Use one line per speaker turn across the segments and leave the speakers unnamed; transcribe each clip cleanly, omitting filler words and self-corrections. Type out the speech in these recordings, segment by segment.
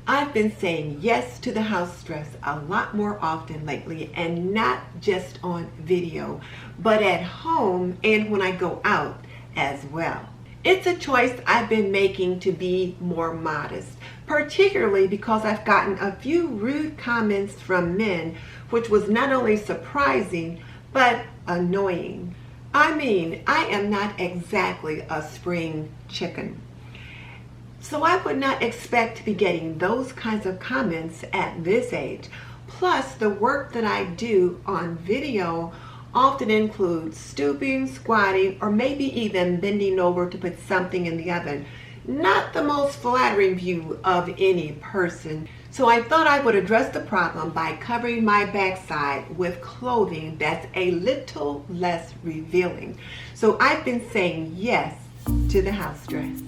I've been saying yes to the house dress a lot more often lately, and not just on video, but at home and when I go out as well. It's a choice I've been making to be more modest, particularly because I've gotten a few rude comments from men, which was not only surprising, but annoying. I mean, I am not exactly a spring chicken. So I would not expect to be getting those kinds of comments at this age. Plus, the work that I do on video often includes stooping, squatting, or maybe even bending over to put something in the oven. Not the most flattering view of any person. So I thought I would address the problem by covering my backside with clothing that's a little less revealing. So I've been saying yes to the house dress.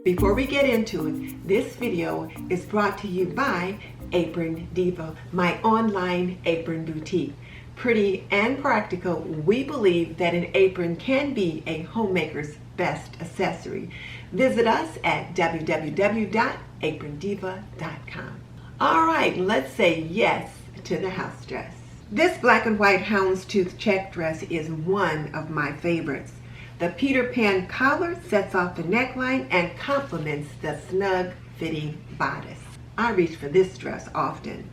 Before we get into it, this video is brought to you by Apron Diva, my online apron boutique. Pretty and practical, we believe that an apron can be a homemaker's best accessory. Visit us at www.aprondiva.com. All right, let's say yes to the house dress. This black and white houndstooth check dress is one of my favorites. The Peter Pan collar sets off the neckline and complements the snug fitting bodice. I reach for this dress often.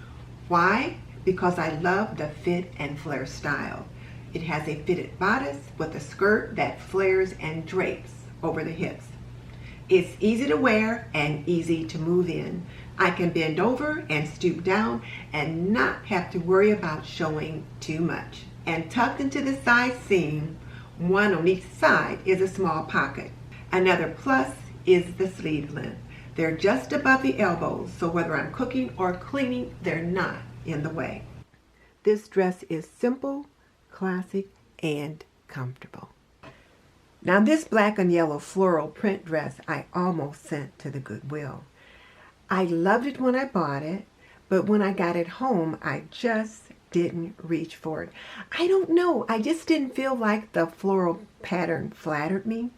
Why? Because I love the fit and flare style. It has a fitted bodice with a skirt that flares and drapes over the hips. It's easy to wear and easy to move in. I can bend over and stoop down and not have to worry about showing too much. And tucked into the side seam, one on each side, is a small pocket. Another plus is the sleeve length. They're just above the elbows, so whether I'm cooking or cleaning, they're not in the way. This dress is simple, classic, and comfortable. Now this black and yellow floral print dress I almost sent to the Goodwill. I loved it when I bought it, but when I got it home, I just didn't reach for it. I don't know, I just didn't feel like the floral pattern flattered me.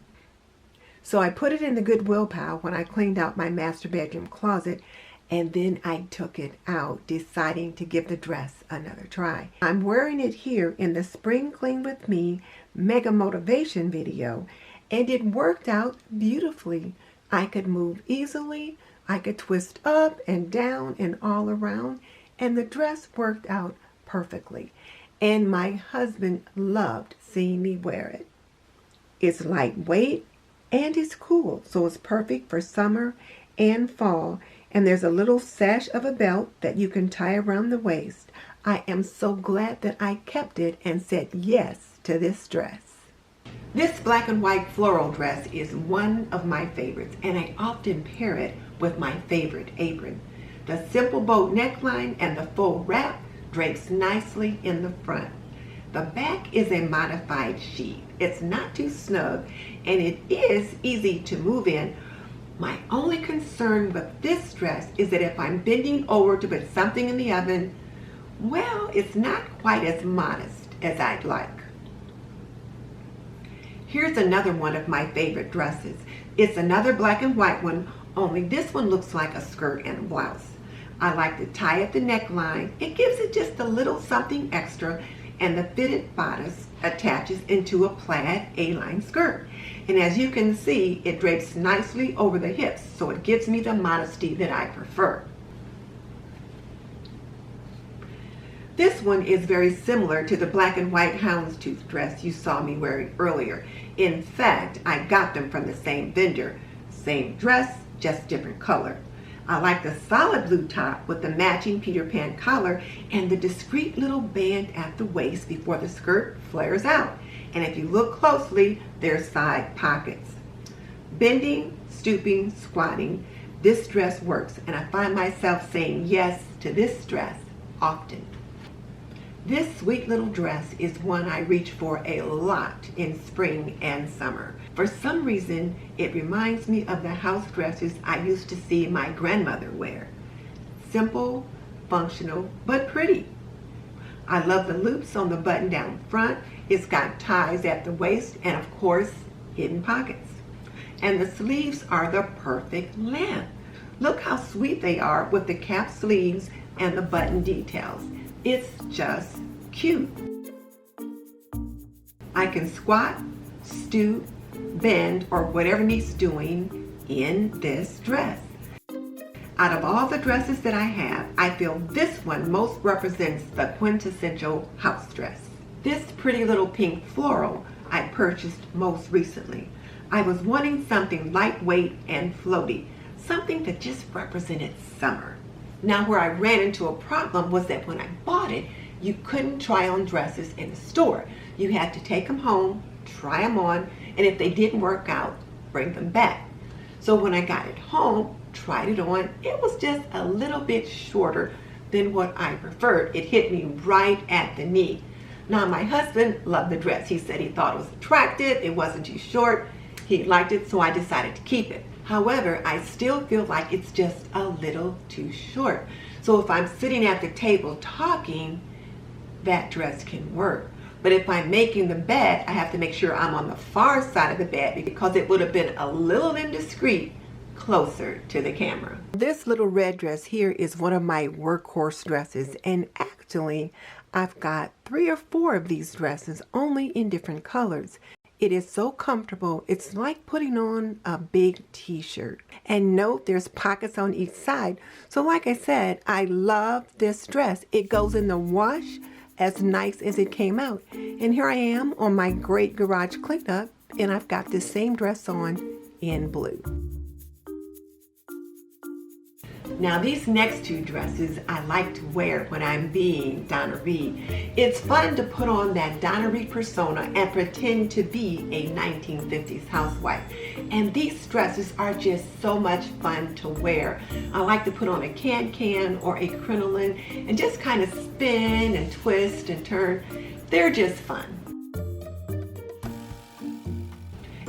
So I put it in the Goodwill pile when I cleaned out my master bedroom closet, and then I took it out, deciding to give the dress another try. I'm wearing it here in the Spring Clean With Me Mega Motivation video, and it worked out beautifully. I could move easily, I could twist up and down and all around, and the dress worked out perfectly. And my husband loved seeing me wear it. It's lightweight and it's cool, so it's perfect for summer and fall. And there's a little sash of a belt that you can tie around the waist. I am so glad that I kept it and said yes to this dress. This black and white floral dress is one of my favorites, and I often pair it with my favorite apron. The simple bow neckline and the full wrap drapes nicely in the front. The back is a modified sheath. It's not too snug, and it is easy to move in. My only concern with this dress is that if I'm bending over to put something in the oven, well, it's not quite as modest as I'd like. Here's another one of my favorite dresses. It's another black and white one, only this one looks like a skirt and a blouse. I like to tie at the neckline. It gives it just a little something extra, and the fitted bodice attaches into a plaid A-line skirt. And as you can see, it drapes nicely over the hips, so it gives me the modesty that I prefer. This one is very similar to the black and white houndstooth dress you saw me wearing earlier. In fact, I got them from the same vendor. Same dress, just different color. I like the solid blue top with the matching Peter Pan collar and the discreet little band at the waist before the skirt flares out. And if you look closely, there's side pockets. Bending, stooping, squatting, this dress works, and I find myself saying yes to this dress often. This sweet little dress is one I reach for a lot in spring and summer. For some reason, it reminds me of the house dresses I used to see my grandmother wear. Simple, functional, but pretty. I love the loops on the button-down front. It's got ties at the waist and, of course, hidden pockets. and the sleeves are the perfect length. Look how sweet they are with the cap sleeves and the button details. It's just cute. I can squat, stoop, bend, or whatever needs doing in this dress. Out of all the dresses that I have, I feel this one most represents the quintessential house dress. This pretty little pink floral I purchased most recently. I was wanting something lightweight and floaty, something that just represented summer. Now, where I ran into a problem was that when I bought it, you couldn't try on dresses in the store. You had to take them home, try them on, and if they didn't work out, bring them back. So when I got it home, tried it on, it was just a little bit shorter than what I preferred. It hit me right at the knee. Now, my husband loved the dress. He said he thought it was attractive, it wasn't too short, he liked it, so I decided to keep it. However, I still feel like it's just a little too short. So if I'm sitting at the table talking, that dress can work. But if I'm making the bed, I have to make sure I'm on the far side of the bed because it would have been a little indiscreet closer to the camera. This little red dress here is one of my Workhorse dresses, and actually I've got 3 or 4 of these dresses, only in different colors. It is so comfortable. It's like putting on a big t-shirt. And note there's pockets on each side. So like I said, I love this dress. It goes in the wash as nice as it came out. And here I am on my great garage cleanup, and I've got this same dress on in blue. Now, these next 2 dresses I like to wear when I'm being Donna Reed. It's fun to put on that Donna Reed persona and pretend to be a 1950s housewife. And these dresses are just so much fun to wear. I like to put on a can or a crinoline and just kind of spin and twist and turn. They're just fun.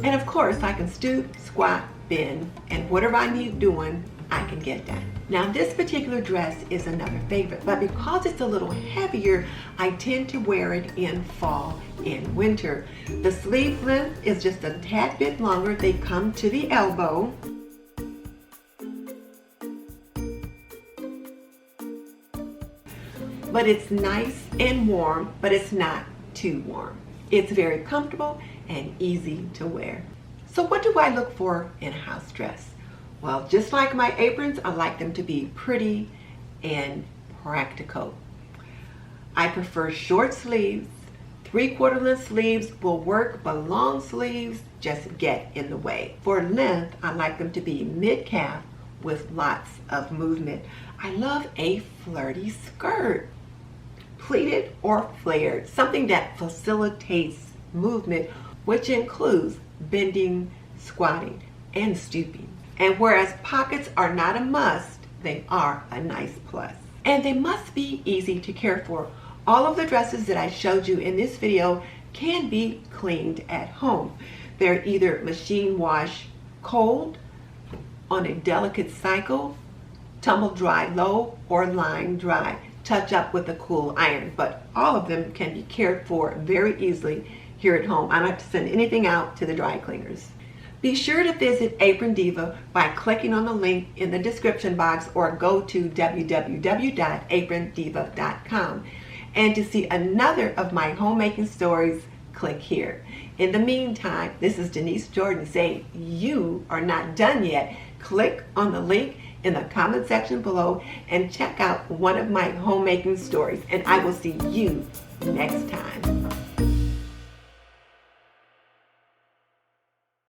And of course, I can stoop, squat, bend, and whatever I need doing, I can get done. Now, this particular dress is another favorite, but because it's a little heavier, I tend to wear it in fall and winter. The sleeve length is just a tad bit longer. They come to the elbow. But it's nice and warm, but it's not too warm. It's very comfortable and easy to wear. So what do I look for in a house dress? Well, just like my aprons, I like them to be pretty and practical. I prefer short sleeves. 3/4 length sleeves will work, but long sleeves just get in the way. For length, I like them to be mid-calf with lots of movement. I love a flirty skirt, pleated or flared, something that facilitates movement, which includes bending, squatting, and stooping. And whereas pockets are not a must, they are a nice plus. And they must be easy to care for. All of the dresses that I showed you in this video can be cleaned at home. They're either machine wash cold, on a delicate cycle, tumble dry low, or line dry. Touch up with a cool iron. But all of them can be cared for very easily here at home. I don't have to send anything out to the dry cleaners. Be sure to visit Apron Diva by clicking on the link in the description box or go to www.aprondiva.com. And to see another of my homemaking stories, click here. In the meantime, this is Denise Jordan saying you are not done yet. Click on the link in the comment section below and check out one of my homemaking stories. And I will see you next time.